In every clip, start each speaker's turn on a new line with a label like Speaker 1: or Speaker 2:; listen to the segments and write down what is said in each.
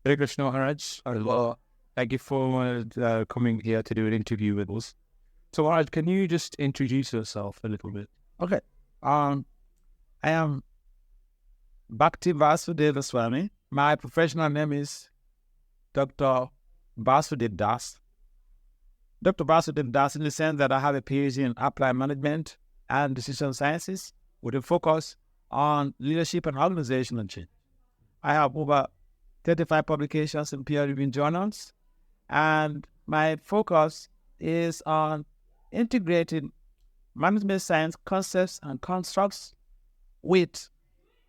Speaker 1: Hare Krishna Maharaj. Thank you for coming here to do an interview with us. So, Maharaj, can you just introduce yourself a little bit?
Speaker 2: Okay. Um, I am Bhakti Vasudeva Swami. My professional name is Dr. Vasudeva Das. Dr. Vasudeva Das in the sense that I have a PhD in applied management and decision sciences with a focus on leadership and organizational change. I have over 35 publications in peer-reviewed journals, and my focus is on integrating management science concepts and constructs with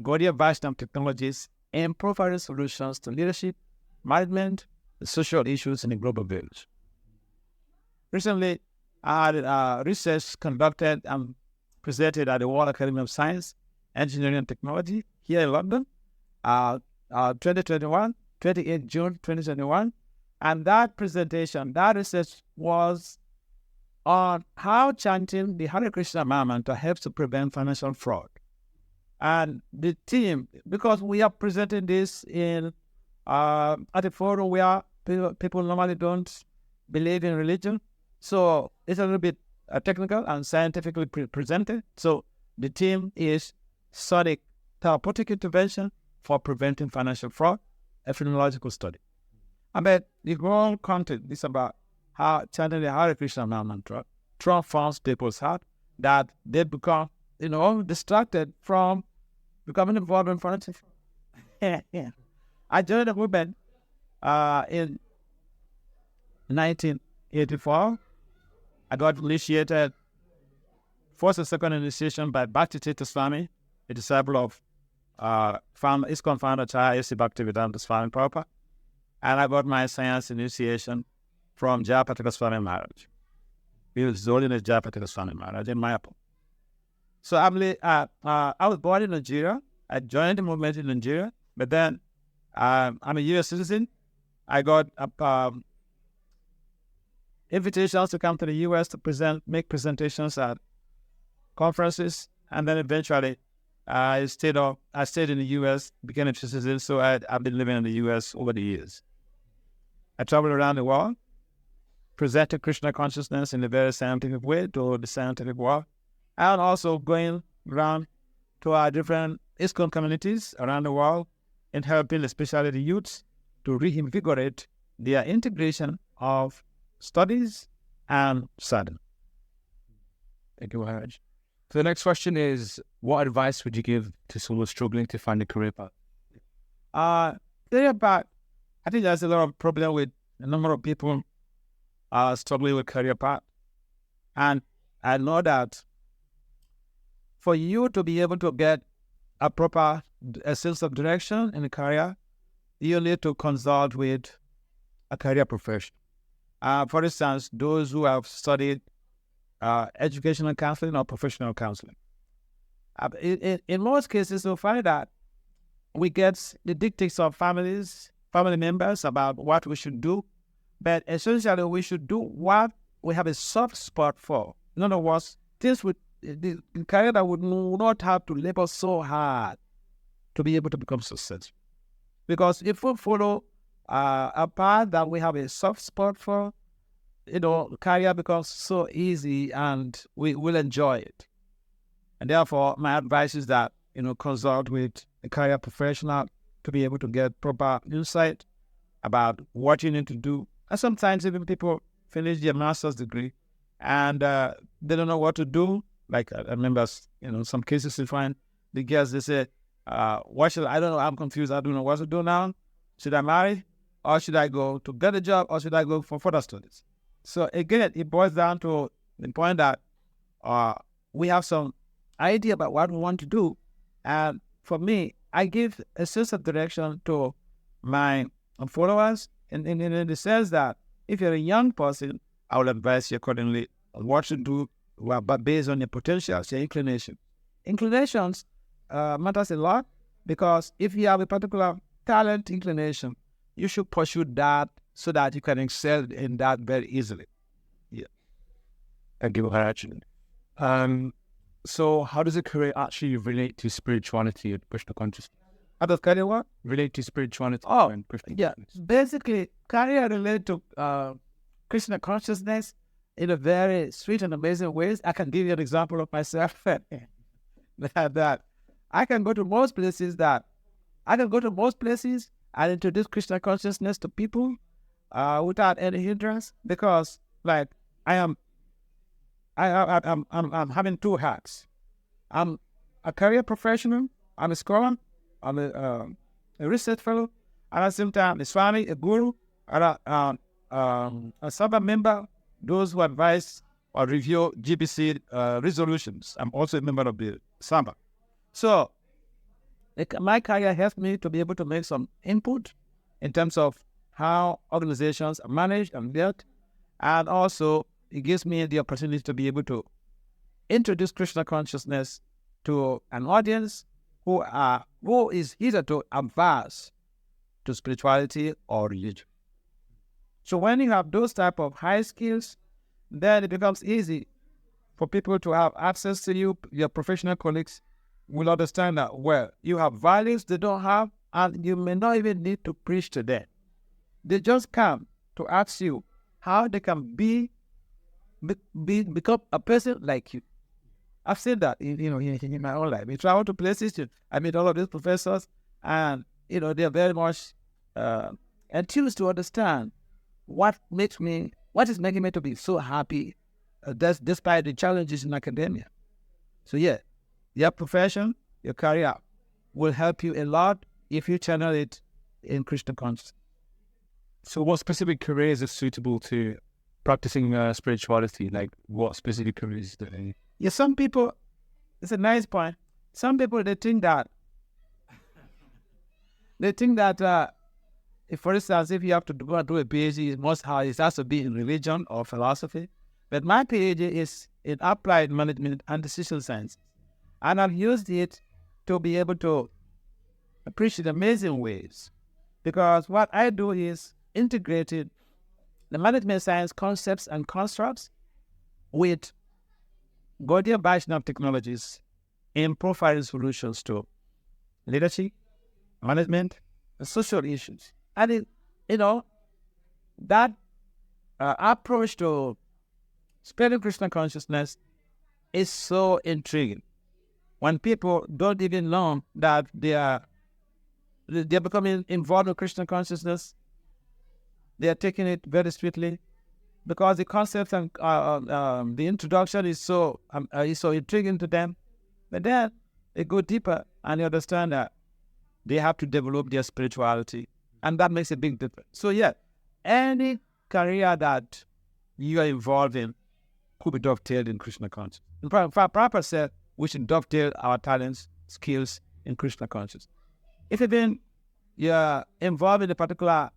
Speaker 2: Gaudiya Vaishnava technologies and providing solutions to leadership, management, and social issues in the global village. Recently, I had research conducted and presented at the World Academy of Science, Engineering and Technology here in London, 2021, 28 June 2021. And that presentation, that research was on how chanting the Hare Krishna mantra helps to prevent financial fraud. And the team, because we are presenting this in at a forum where people normally don't believe in religion, so it's a little bit technical and scientifically presented. So the team is studying therapeutic intervention for preventing financial fraud, a phenomenological study. I bet the whole content is about how chanting the Hare Krishna mantra transforms people's heart, that they become, distracted from becoming involved in financial fraud. I joined the movement in 1984. I got initiated, first and second initiation by Bhakti Swami, a disciple of ISKCON founder Chaya Bhaktivedanta Swami Prabhupada. And I got my science initiation from Jayapataka Swami Maharaj. He was Holiness Jayapataka Swami Maharaj in Mayapur. So I was born in Nigeria. I joined the movement in Nigeria, but then I'm a U.S. citizen. I got invitations to come to the U.S. to make presentations at conferences, and then eventually I stayed in the U.S., became a citizen. So I've been living in the U.S. over the years. I traveled around the world, presented Krishna consciousness in a very scientific way to the scientific world, and also going around to our different ISKCON communities around the world and helping especially the youths to reinvigorate their integration of studies and sadhana.
Speaker 1: Thank you, Maharaj. So the next question is, what advice would you give to someone struggling to find a career path?
Speaker 2: Career path, I think there's a lot of problem with a number of people struggling with career path. And I know that for you to be able to get a sense of direction in a career, you need to consult with a career professional. For instance, those who have studied educational counseling or professional counseling. In most cases, you'll find that we get the dictates of family members about what we should do, but essentially we should do what we have a soft spot for. In other words, things with the career that would not have to labor so hard to be able to become successful. Because if we follow a path that we have a soft spot for, career becomes so easy and we will enjoy it. And therefore, my advice is that, consult with a career professional to be able to get proper insight about what you need to do. And sometimes even people finish their master's degree and they don't know what to do. Like I remember, some cases you find the girls, they say, I don't know, I'm confused. I don't know what to do now. Should I marry? Or should I go to get a job? Or should I go for further studies? So again, it boils down to the point that we have some idea about what we want to do. And for me, I give a sense of direction to my followers in the sense that if you're a young person, I will advise you accordingly on what to do, but based on your potentials, your inclination. Inclinations matters a lot, because if you have a particular talent inclination, you should pursue that so that you can excel in that very easily. Yeah.
Speaker 1: Thank you, Maharaj. So how does a career actually relate to spirituality and Krishna consciousness?
Speaker 2: How does career work?
Speaker 1: Relate to spirituality.
Speaker 2: Oh,
Speaker 1: and Christian
Speaker 2: yeah.
Speaker 1: values.
Speaker 2: Basically, career related to Krishna consciousness in a very sweet and amazing ways. I can give you an example of myself. that I can go to most places and introduce Krishna consciousness to people without any hindrance, because like I'm having two hats. I'm a career professional. I'm a scholar. I'm a research fellow. And at the same time, a Swami, a guru, and a Sabha member, those who advise or review GBC resolutions. I'm also a member of the Sabha. So my career helped me to be able to make some input in terms of how organizations are managed and built. And also, it gives me the opportunity to be able to introduce Krishna consciousness to an audience who is either to advance to spirituality or religion. So when you have those type of high skills, then it becomes easy for people to have access to you. Your professional colleagues will understand that, well, you have values they don't have, and you may not even need to preach to them. They just come to ask you how they can become a person like you. I've seen that in my own life. We travel to places, I meet all of these professors, and they're very much enthused to understand what is making me to be so happy, despite the challenges in academia. So yeah, your profession, your career will help you a lot if you channel it in Krishna consciousness.
Speaker 1: So what specific careers are suitable to practicing spirituality? Like what specific careers do they?
Speaker 2: Yeah, some people, it's a nice point. Some people, they think that if, for instance, if you have to go and do a PhD, it has to be in religion or philosophy. But my PhD is in applied management and decision science. And I've used it to be able to preach in amazing ways. Because what I do is integrated the management science concepts and constructs with Gaudiya Vaishnava technologies in profiling solutions to leadership, management, and social issues. And that approach to spreading Krishna consciousness is so intriguing. When people don't even know that they're becoming involved in Krishna consciousness, they are taking it very sweetly, because the concept and the introduction is so intriguing to them. But then they go deeper and they understand that they have to develop their spirituality, and that makes a big difference. So yeah, any career that you are involved in could be dovetailed in Krishna consciousness. In fact, Prabhupada said we should dovetail our talents, skills in Krishna consciousness. If even you're involved in a particular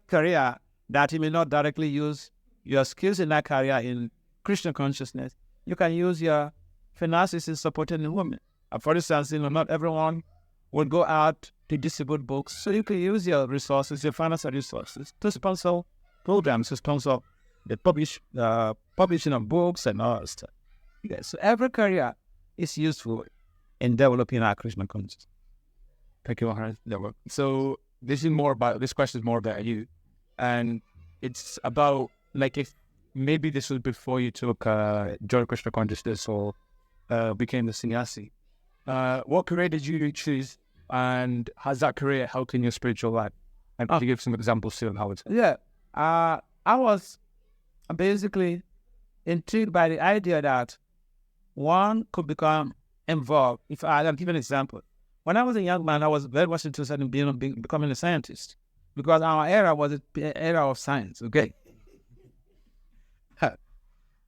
Speaker 2: career that you may not directly use your skills in that career in Krishna consciousness, you can use your finances in supporting the women. For instance, not everyone will go out to distribute books, so you can use your resources, your financial resources, to sponsor programs, to sponsor the publishing of books and all that stuff. Okay, so every career is useful in developing our Krishna consciousness.
Speaker 1: Thank you, Maharaj. So this question is more about you. And it's about, like, if maybe this was before you took joined Krishna consciousness or became the sannyasi. What career did you choose, and has that career helped in your spiritual life? And could you give some examples too of how it's?
Speaker 2: Yeah, I was basically intrigued by the idea that one could become involved. If I'll give an example. When I was a young man, I was very much interested in becoming a scientist, because our era was an era of science, okay?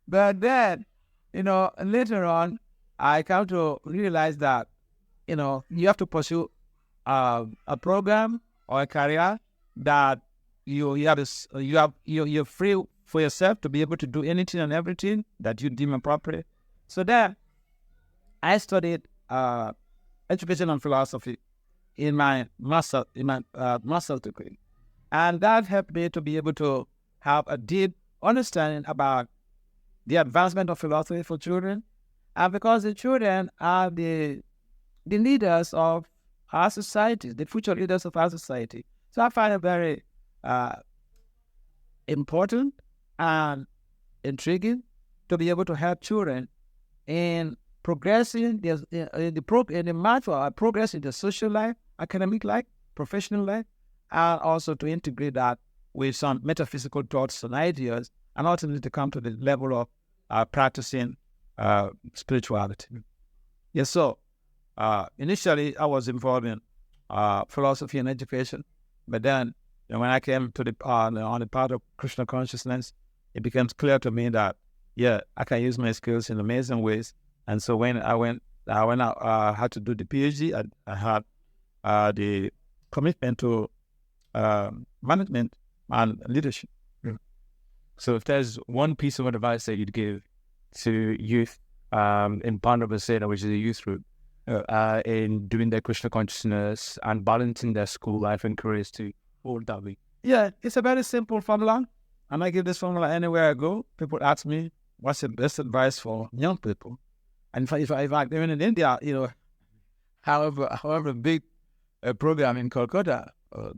Speaker 2: But then, later on, I come to realize that, you have to pursue a program or a career that you're free for yourself to be able to do anything and everything that you deem appropriate. So then, I studied education and philosophy in my master's degree, and that helped me to be able to have a deep understanding about the advancement of philosophy for children, and because the children are the leaders of our society, the future leaders of our society. So I find it very important and intriguing to be able to help children in progressing in the matter of progress in their social life, academic life, professional life, and also to integrate that with some metaphysical thoughts and ideas, and ultimately to come to the level of practicing spirituality. Yes, so initially I was involved in philosophy and education, but then when I came to the on the path of Krishna consciousness, it became clear to me that I can use my skills in amazing ways. And so when I had to do the PhD, I had the commitment to management and leadership.
Speaker 1: So if there's one piece of advice that you'd give to youth in Pandava Sena, which is a youth group, in doing their Krishna consciousness and balancing their school life and careers too, what would that be?
Speaker 2: Yeah, it's a very simple formula. And I give this formula anywhere I go. People ask me, what's the best advice for young people? And if I even in India, however big a program in Calcutta,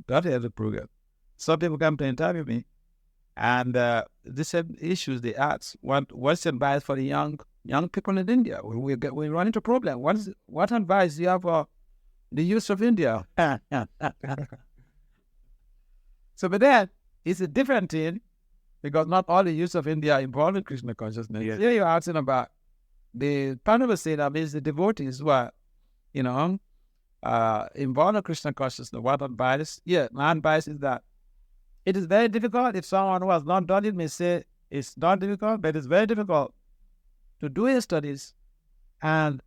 Speaker 2: that is a program, some people come to interview me, and the same issues they ask. What's the advice for the young people in India? We run into problem. What advice do you have for the youth of India? So, but then it's a different thing, because not all the youth of India are involved in Krishna consciousness.
Speaker 1: Yes.
Speaker 2: Here you're asking about the Pandava Sena, means the devotees who are, involved in Krishna consciousness. What advice? Yeah, my advice is that it is very difficult. If someone who has not done it may say it's not difficult, but it's very difficult to do your studies and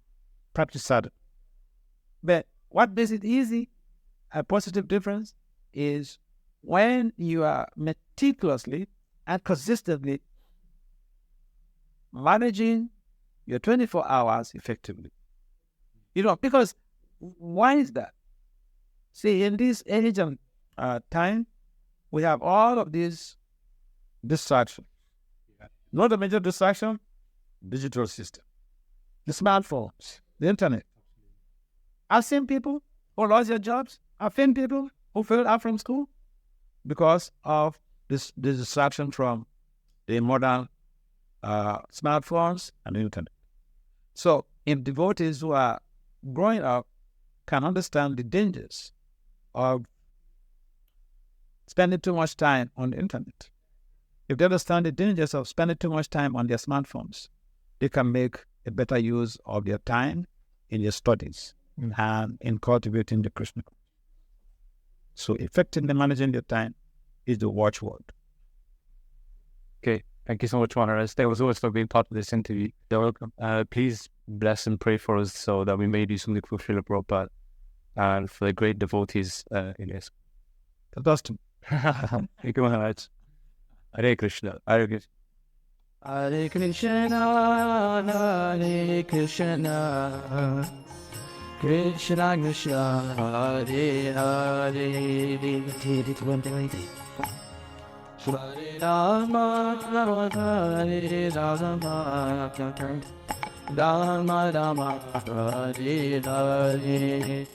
Speaker 2: practice sadhana. But what makes it easy, a positive difference, is when you are meticulously and consistently managing your 24 hours effectively. Because why is that? See, in this age and time, we have all of these distractions. Not a major distraction, digital system, the smartphones, the internet. I've seen people who lost their jobs. I've seen people who failed out from school because of this distraction from the modern smartphones and the internet. So, if devotees who are growing up can understand the dangers of spending too much time on the internet, if they understand the dangers of spending too much time on their smartphones, they can make a better use of their time in their studies and in cultivating the Krishna. So effectively managing your time is the watchword.
Speaker 1: Okay, thank you so much, Maharaj. That was always for being part of this interview. You're welcome. Please bless and pray for us so that we may do something for Srila Prabhupada and for the great devotees in this.
Speaker 2: Fantastic.
Speaker 1: Thank you, Maharaj. Hare Krishna. Hare Krishna.
Speaker 2: Hare Krishna, Hare Krishna, Krishna Krishna, Hare Hare, Hare Rama, Hare Rama, Rama Rama, Hare Hare.